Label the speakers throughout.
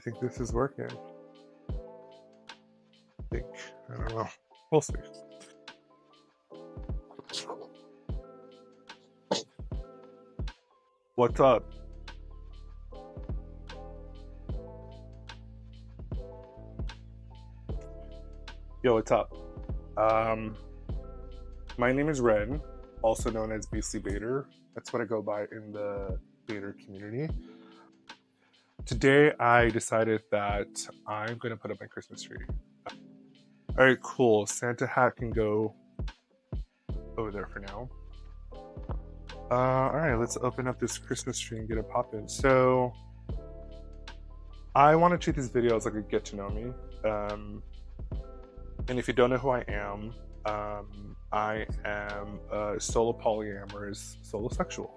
Speaker 1: I think this is working. I don't know. We'll see. What's up? Yo, what's up? My name is Ren, also known as Beastlybator. That's what I go by in the Bator community. Today, I decided that I'm going to put up my Christmas tree. All right, cool. Santa hat can go over there for now. All right, let's open up this Christmas tree and get it popping. So, I want to treat this video as like a get to know me. And if you don't know who I am a Solo-Polyamorous solosexual.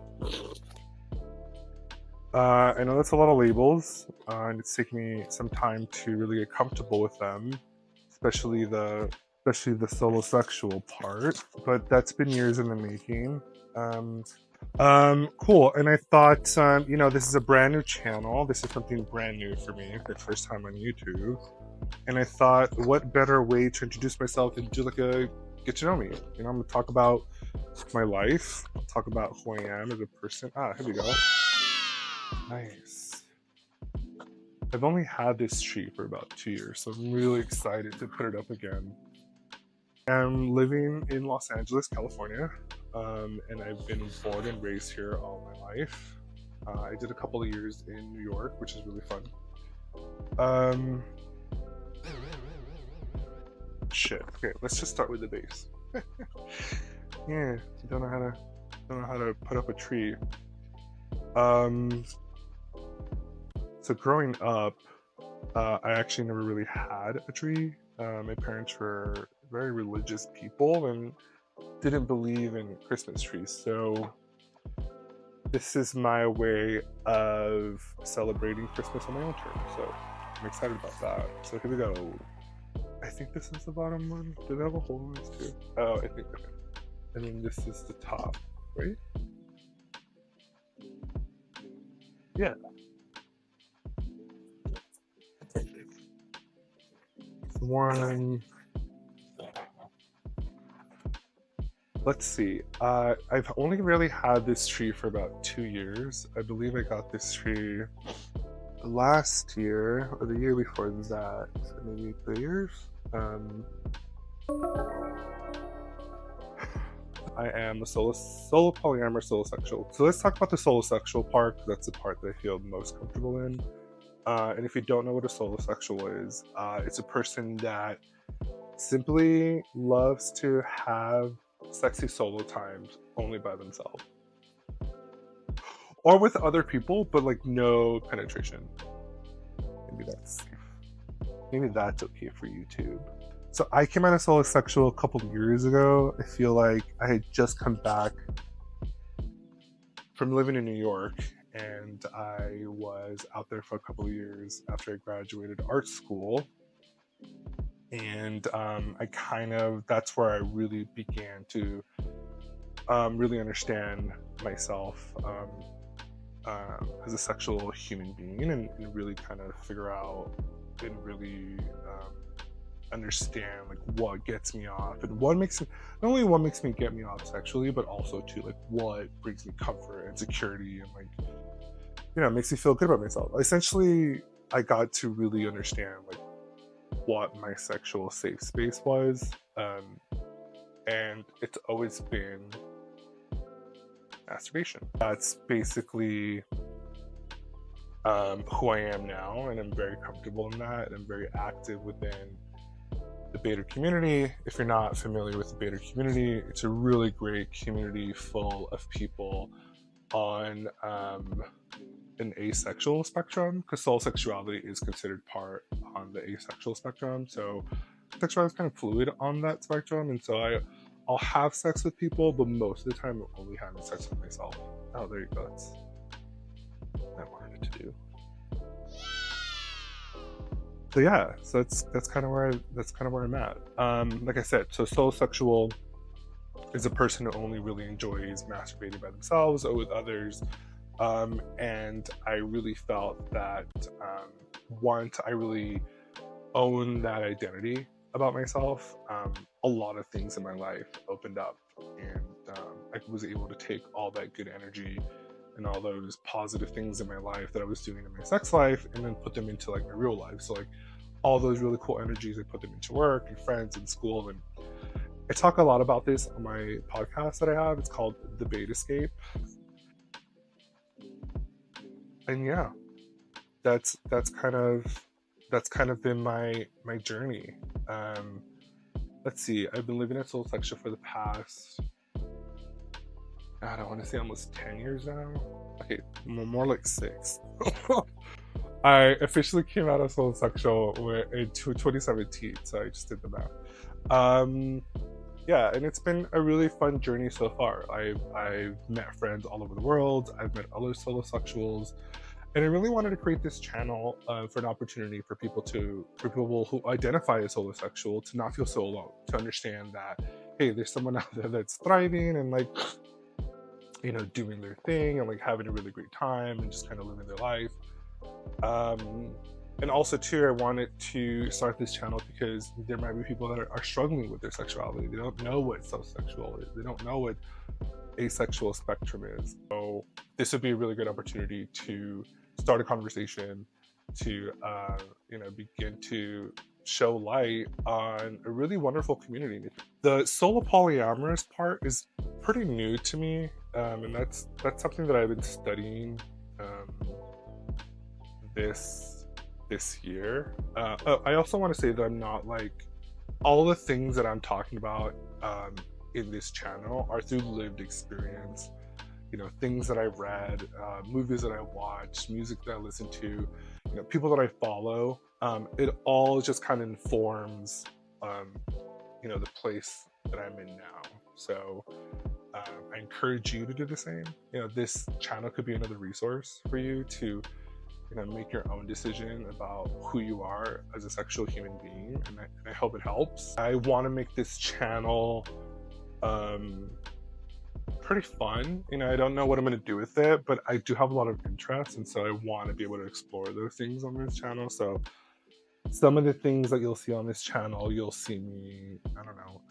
Speaker 1: I know that's a lot of labels, and it's taken me some time to really get comfortable with them, especially the solosexual part. But that's been years in the making. Cool. And I thought, this is a brand new channel. This is something brand new for me, the first time on YouTube. And I thought, what better way to introduce myself than do like a get to know me? I'm gonna talk about my life. I'll talk about who I am as a person. Here we go. Nice. I've only had this tree for about 2 years, so I'm really excited to put it up again. I'm living in Los Angeles, California, and I've been born and raised here all my life. I did a couple of years in New York, which is really fun. Shit. Okay, let's just start with the base. Yeah, don't know how to put up a tree. So growing up, I actually never really had a tree. My parents were very religious people and didn't believe in Christmas trees. So this is my way of celebrating Christmas on my own terms. So I'm excited about that. So here we go. I think this is the bottom one. Do they have a hole in this too? Oh, I think okay. And then this is the top, right? Yeah. One. Let's see. I've only really had this tree for about 2 years. I believe I got this tree last year or the year before that, so maybe 3 years. I am a solo-polyamorous solosexual. So let's talk about the solosexual part, because that's the part that I feel most comfortable in. And if you don't know what a solosexual is, it's a person that simply loves to have sexy solo times only by themselves. Or with other people, but like no penetration. Maybe that's okay for YouTube. So I came out of solosexual a couple of years ago. I feel like I had just come back from living in New York, and I was out there for a couple of years after I graduated art school. And that's where I really began to really understand myself as a sexual human being, and really kind of figure out and really understand like what gets me off and what makes me, not only what makes me get me off sexually, but also too like what brings me comfort and security and like makes me feel good about myself. Essentially, I got to really understand like what my sexual safe space was, and it's always been masturbation. That's basically who I am now, and I'm very comfortable in that, and I'm very active within the Bator community. If you're not familiar with the Bator community, it's a really great community full of people on an asexual spectrum, because solosexuality is considered part on the asexual spectrum. So sexuality is kind of fluid on that spectrum, and so I'll have sex with people, but most of the time I'm only having sex with myself. Oh, there you go. That's what I wanted to do. So yeah, so that's kind of where I'm at. Like I said, so solosexual is a person who only really enjoys masturbating by themselves or with others, And I really felt that once I really own that identity about myself, a lot of things in my life opened up, and I was able to take all that good energy and all those positive things in my life that I was doing in my sex life, and then put them into like my real life. So like all those really cool energies, I put them into work and friends and school. And I talk a lot about this on my podcast that I have. It's called The Bait Escape. And yeah, that's kind of been my journey. Let's see, I've been living at Solosexual for the past, I don't want to say almost 10 years now. Okay, more like 6. I officially came out of Solosexual in 2017, so I just did the math. Yeah, and it's been a really fun journey so far. I've met friends all over the world. I've met other solosexuals, and I really wanted to create this channel for an opportunity for people who identify as solosexual to not feel so alone, to understand that, hey, there's someone out there that's thriving and like, you know, doing their thing and like having a really great time and just kind of living their life. And also too, I wanted to start this channel because there might be people that are struggling with their sexuality. They don't know what solosexual is. They don't know what asexual spectrum is. So this would be a really good opportunity to start a conversation, to you know, begin to show light on a really wonderful community. The Solo-Polyamorous part is pretty new to me, and that's something that I've been studying this year. I also want to say that I'm not like, all the things that I'm talking about in this channel are through lived experience. You know, things that I've read, movies that I watched, music that I listen to, you know, people that I follow. It all just kind of informs, you know, the place that I'm in now. So I encourage you to do the same. You know, this channel could be another resource for you to, you know, make your own decision about who you are as a sexual human being, and I hope it helps. I want to make this channel pretty fun. You know, I don't know what I'm going to do with it, but I do have a lot of interest, and so I want to be able to explore those things on this channel. So some of the things that you'll see on this channel, you'll see me, I don't know,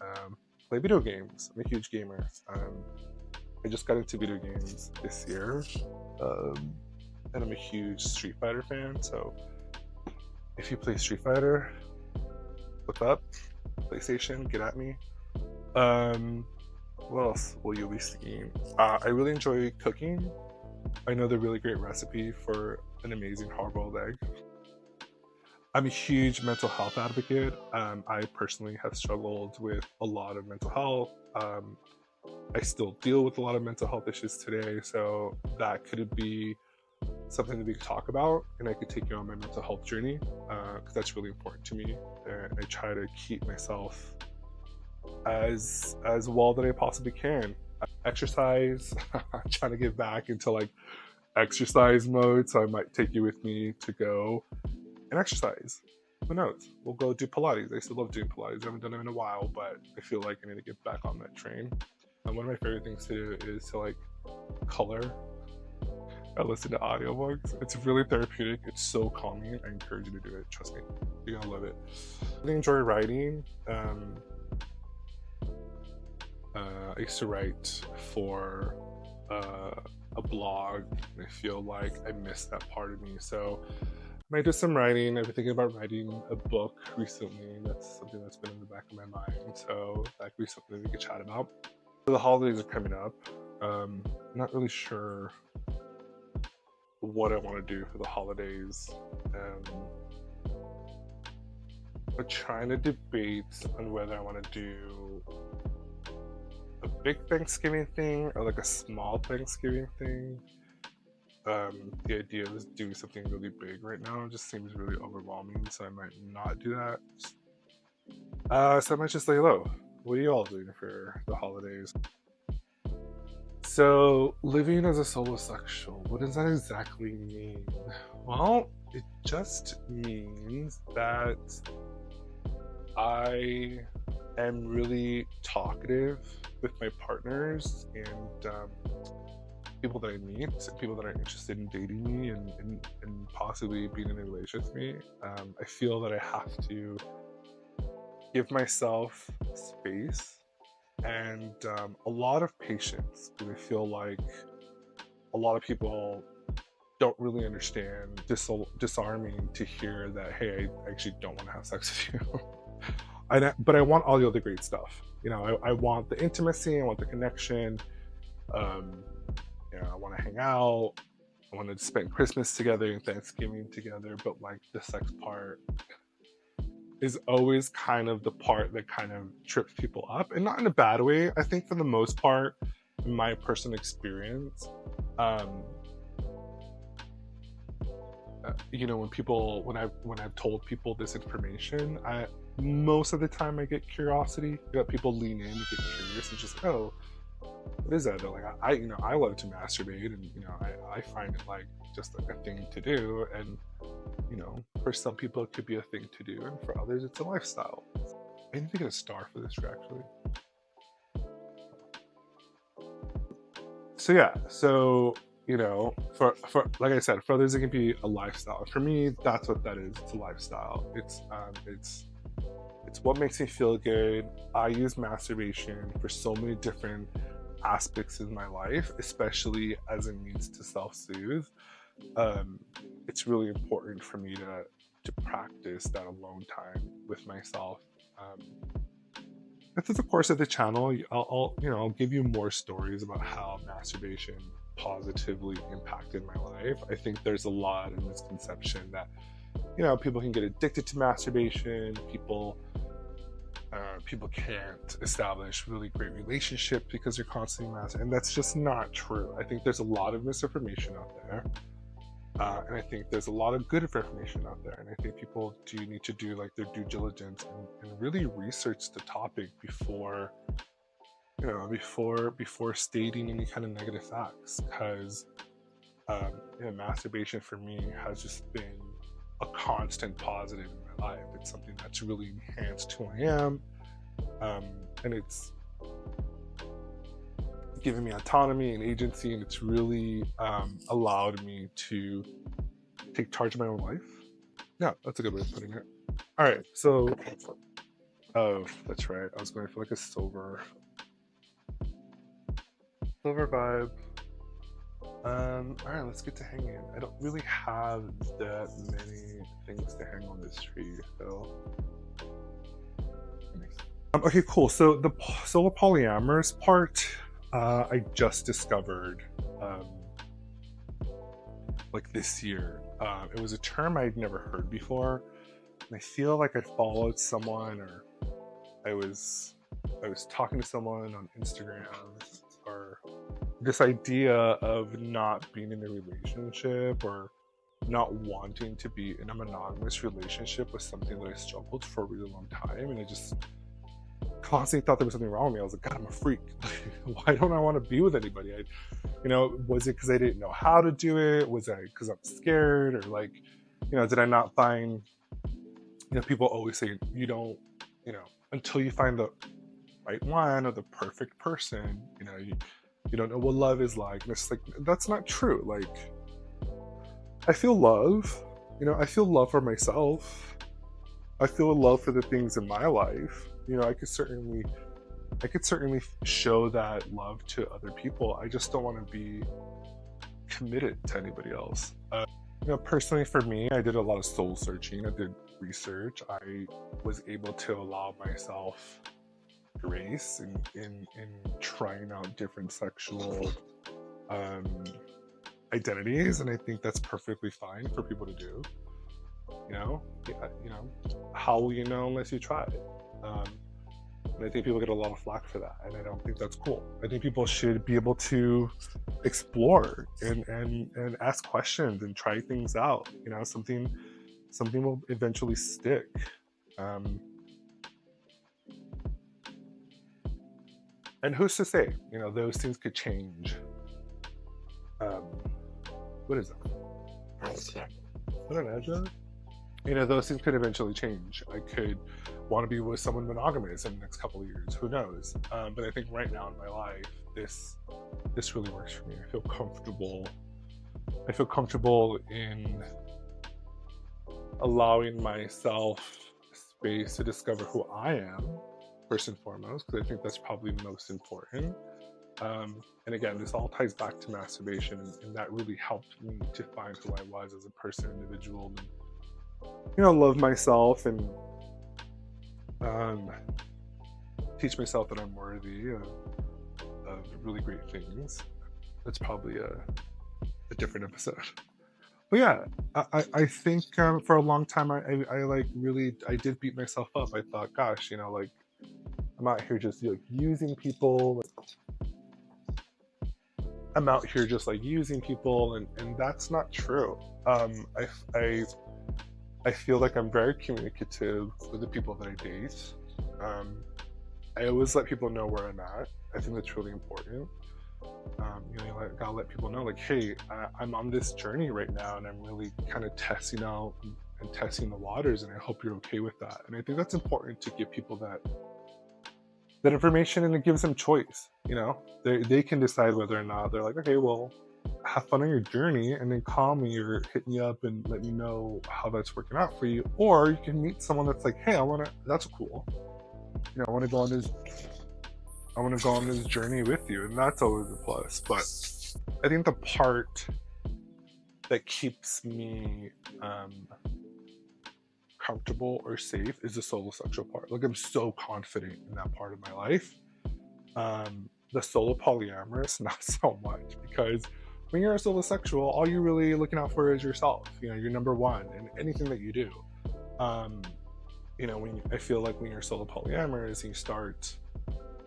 Speaker 1: play video games. I'm a huge gamer. I just got into video games this year, and I'm a huge Street Fighter fan. So if you play Street Fighter, look up PlayStation, get at me. What else will you be seeing? I really enjoy cooking. I know the really great recipe for an amazing hard-boiled egg. I'm a huge mental health advocate. I personally have struggled with a lot of mental health. I still deal with a lot of mental health issues today, so that could be something that we could talk about, and I could take you on my mental health journey, because that's really important to me. And I try to keep myself as well that I possibly can. Exercise. I'm trying to get back into like exercise mode, so I might take you with me to go and exercise. Who knows? We'll go do Pilates. I still love doing Pilates. I haven't done it in a while, but I feel like I need to get back on that train. And one of my favorite things to do is to like color. I listen to audiobooks. It's really therapeutic. It's so calming. I encourage you to do it. Trust me. You're gonna love it. I really enjoy writing. I used to write for a blog, and I feel like I missed that part of me. So I might do some writing. I've been thinking about writing a book recently. That's something that's been in the back of my mind. So that could be something we could chat about. The holidays are coming up. I'm not really sure what I want to do for the holidays. I'm trying to debate on whether I want to do a big Thanksgiving thing or like a small Thanksgiving thing. The idea of doing something really big right now just seems really overwhelming, so I might not do that. So I might just lay low. What are you all doing for the holidays? So, living as a solosexual, what does that exactly mean? Well, it just means that I am really talkative with my partners, and people that I meet, people that are interested in dating me and possibly being in a relationship with me, I feel that I have to give myself space and a lot of patience, because I feel like a lot of people don't really understand, disarming to hear that, hey, I actually don't want to have sex with you. But I want all the other great stuff. I want the intimacy, I want the connection. Um, I want to hang out. I want to spend Christmas together and Thanksgiving together. But like the sex part is always kind of the part that kind of trips people up, and not in a bad way. I think for the most part, in my personal experience, when I've told people this information, most of the time I get curiosity. People lean in and get curious and just, oh, what is that? They're like, I love to masturbate, and I find it like just like a thing to do, and for some people it could be a thing to do, and for others it's a lifestyle. I need to get a star for this actually. So yeah, for like I said, for others it can be a lifestyle. For me, that's what that is. It's a lifestyle. It's what makes me feel good. I use masturbation for so many different aspects of my life, especially as a means to self-soothe. It's really important for me to practice that alone time with myself. Through the course of the channel, I'll give you more stories about how masturbation positively impacted my life. I think there's a lot of misconception that people can get addicted to masturbation. People can't establish really great relationships because they're constantly masturbating, and that's just not true. I think there's a lot of misinformation out there, and I think there's a lot of good information out there, and I think people do need to do like their due diligence and really research the topic before stating any kind of negative facts, because masturbation for me has just been a constant positive in my life. It's something that's really enhanced who I am, and it's given me autonomy and agency, and it's really allowed me to take charge of my own life. Yeah, that's a good way of putting it. All right, so that's right, I was going for like a silver vibe. All right, let's get to hanging. I don't really have that many things to hang on this tree, so. Okay, cool. So the Solo-Polyamorous part, I just discovered like this year. It was a term I'd never heard before, and I feel like I followed someone, or I was talking to someone on Instagram, or this idea of not being in a relationship or not wanting to be in a monogamous relationship was something that I struggled for a really long time, and I just constantly thought there was something wrong with me. I was like, God, I'm a freak. Why don't I want to be with anybody? Was it because I didn't know how to do it? Was it because I'm scared? Or like, did I not find, people always say, you don't, until you find the right one or the perfect person, you don't know what love is like. And it's like, that's not true. Like, I feel love, I feel love for myself. I feel love for the things in my life. I could certainly show that love to other people. I just don't want to be committed to anybody else. Personally for me, I did a lot of soul searching. I did research. I was able to allow myself grace in trying out different sexual identities, and I think that's perfectly fine for people to do. How will you know unless you try it? And I think people get a lot of flack for that, and I don't think that's cool. I think people should be able to explore and ask questions and try things out. Something will eventually stick. And who's to say, those things could change. What is that? Is that an edge? Those things could eventually change. I could want to be with someone monogamous in the next couple of years. Who knows? But I think right now in my life, this really works for me. I feel comfortable in allowing myself space to discover who I am, first and foremost, because I think that's probably the most important. And again, this all ties back to masturbation, and that really helped me to find who I was as a person, individual, and love myself, and teach myself that I'm worthy of really great things. That's probably a different episode. But yeah, I think for a long time I did beat myself up. I thought, gosh, like I'm out here just using people. I'm out here just using people, and that's not true. I feel like I'm very communicative with the people that I date. I always let people know where I'm at. I think that's really important. You gotta let people know, hey, I'm on this journey right now, and I'm really kind of testing out and testing the waters, and I hope you're okay with that. And I think that's important to give people that information, and it gives them choice. They can decide whether or not they're okay, well, have fun on your journey, and then call me or hit me up and let me know how that's working out for you. Or you can meet someone that's hey, that's cool. I want to go on this journey with you, and that's always a plus. But I think the part that keeps me comfortable or safe is the solosexual part. I'm so confident in that part of my life. The Solo-Polyamorous, not so much, because when you're a solosexual, all you're really looking out for is yourself. You're number one in anything that you do. I feel like when you're Solo-Polyamorous and you start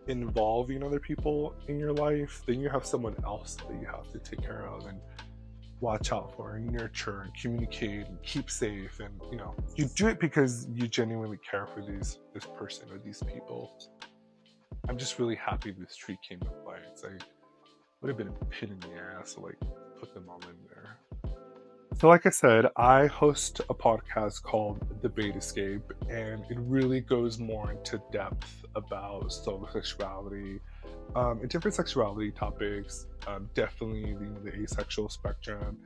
Speaker 1: involving other people in your life, then you have someone else that you have to take care of and watch out for and nurture and communicate and keep safe. And you do it because you genuinely care for this person or these people. I'm just really happy this tree came to light. Would have been a pain in the ass to put them all in there. So like I said, I host a podcast called The Bait Escape, and it really goes more into depth about solosexuality and different sexuality topics, definitely the asexual spectrum.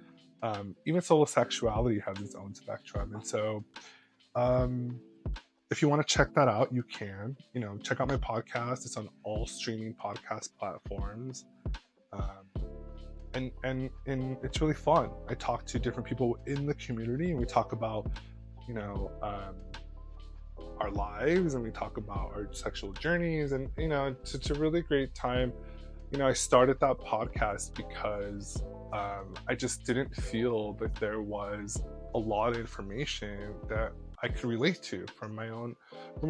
Speaker 1: Even solosexuality has its own spectrum. And so if you want to check that out, you can. Check out my podcast. It's on all streaming podcast platforms. And it's really fun. I talk to different people in the community, and we talk about, our lives, and we talk about our sexual journeys, and it's a really great time. I started that podcast because I just didn't feel that there was a lot of information that I could relate to from a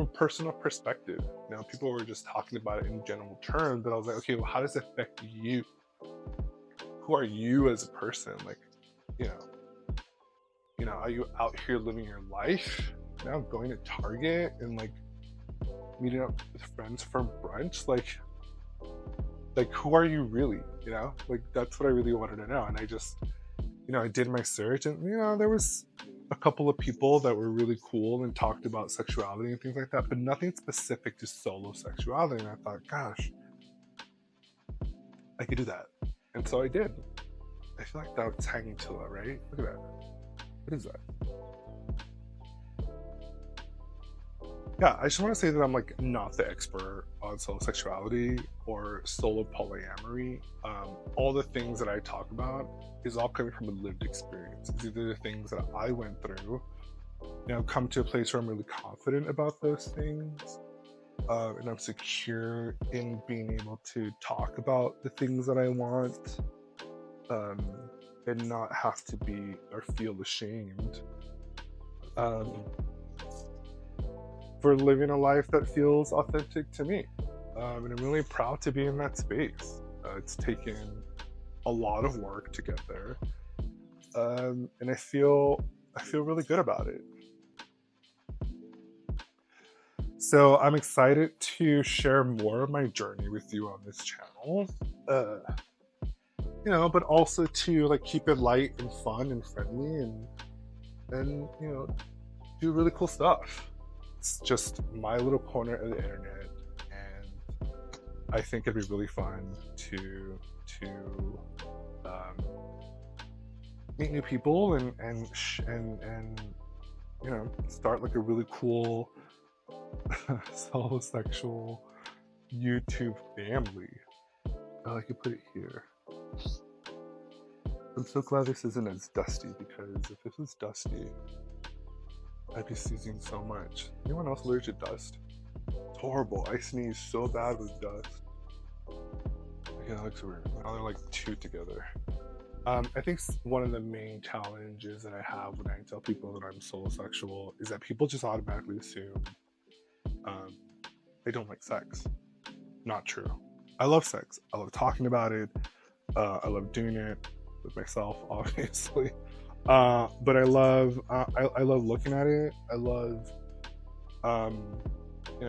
Speaker 1: personal perspective. People were just talking about it in general terms, but I was okay, well, how does it affect you? Who are you as a person? Are you out here living your life? Going to Target and meeting up with friends for brunch? Who are you really? That's what I really wanted to know. And I just, I did my search, and there was a couple of people that were really cool and talked about sexuality and things like that, but nothing specific to solosexuality. And I thought, gosh, I could do that. And so I did. I feel like that's hanging to it, right? Look at that. What is that? Yeah, I just want to say that I'm not the expert on solosexuality or solo-polyamory. All the things that I talk about is all coming from a lived experience. It's either the things that I went through, come to a place where I'm really confident about those things, and I'm secure in being able to talk about the things that I want, and not have to be or feel ashamed for living a life that feels authentic to me. And I'm really proud to be in that space. It's taken a lot of work to get there, and I feel really good about it. So I'm excited to share more of my journey with you on this channel, but also to keep it light and fun and friendly, and do really cool stuff. It's just my little corner of the internet, and I think it'd be really fun to um, meet new people and start like a really cool solosexual YouTube family. Oh, I could put it here. I'm so glad this isn't as dusty, because if this was dusty, I'd be sneezing so much. Anyone else allergic to dust? It's horrible. I sneeze so bad with dust. Okay, that looks weird. Now they're like two together. I think one of the main challenges that I have when I tell people that I'm solosexual is that people just automatically assume they don't like sex. Not true. I love sex. I love talking about it. I love doing it with myself, obviously. But I love looking at it. I love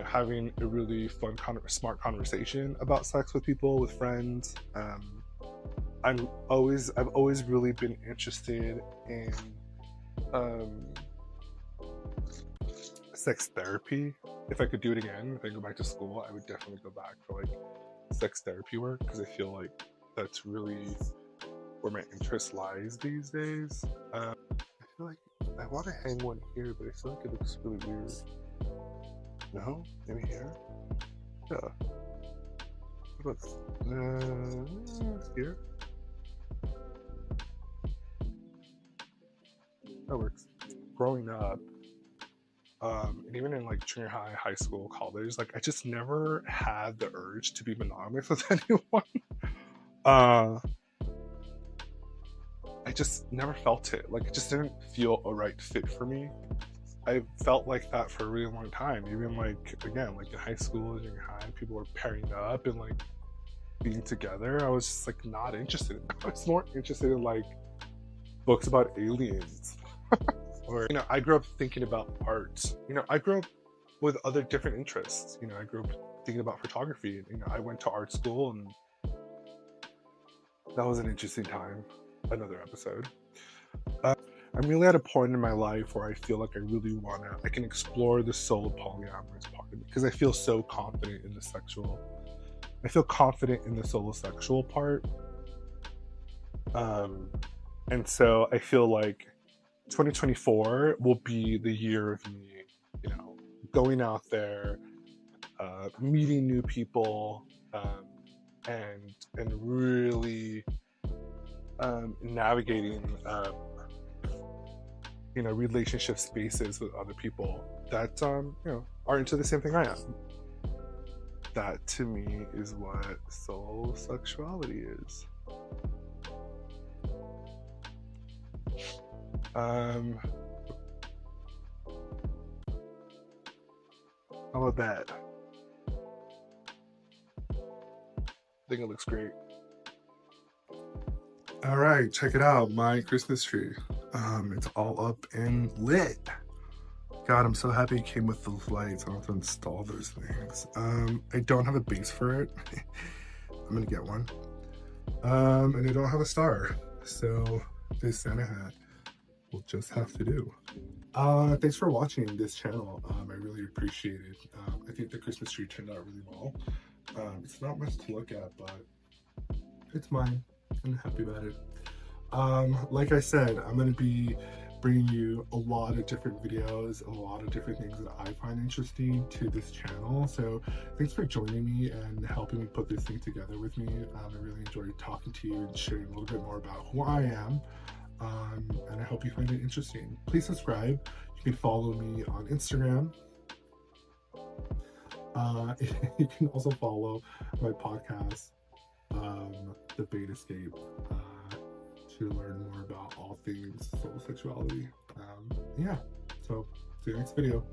Speaker 1: having a really fun, smart conversation about sex with people, with friends. I've always really been interested in sex therapy. If I could do it again, if I go back to school, I would definitely go back for like sex therapy work, because I feel like that's really where my interest lies these days. I feel like I want to hang one here, but I feel like it looks really weird. No? Maybe here? Yeah. What about here? That works. Growing up, and even in like junior high, high school, college, like I just never had the urge to be monogamous with anyone. I just never felt it. Like it just didn't feel a right fit for me. I felt like that for a really long time. Even like again, like in high school, junior high, people were pairing up and like being together. I was just like not interested. I was more interested in like books about aliens. Or I grew up thinking about art. I grew up with other different interests. I grew up thinking about photography. I went to art school, and that was an interesting time. Another episode. I'm really at a point in my life where I feel like I can explore the solo-polyamorous part of it, because I feel so confident in the sexual. I feel confident in the solosexual part. And so I feel like 2024 will be the year of me, going out there, meeting new people, and really navigating relationship spaces with other people that are into the same thing I am. That to me is what solosexuality is. How about that? I think it looks great. All right, check it out, my Christmas tree. It's all up and lit. God, I'm so happy it came with those lights. I don't have to install those things. I don't have a base for it. I'm gonna get one. And I don't have a star, so this Santa hat will just have to do. Thanks for watching this channel. I really appreciate it. I think the Christmas tree turned out really well. It's not much to look at, but it's mine. I'm happy about it. Like I said, I'm going to be bringing you a lot of different videos, a lot of different things that I find interesting to this channel. So thanks for joining me and helping me put this thing together with me. I really enjoyed talking to you and sharing a little bit more about who I am. And I hope you find it interesting. Please subscribe. You can follow me on Instagram. You can also follow my podcast, The Bait Escape, to learn more about all things solosexuality. Yeah, so see you next video.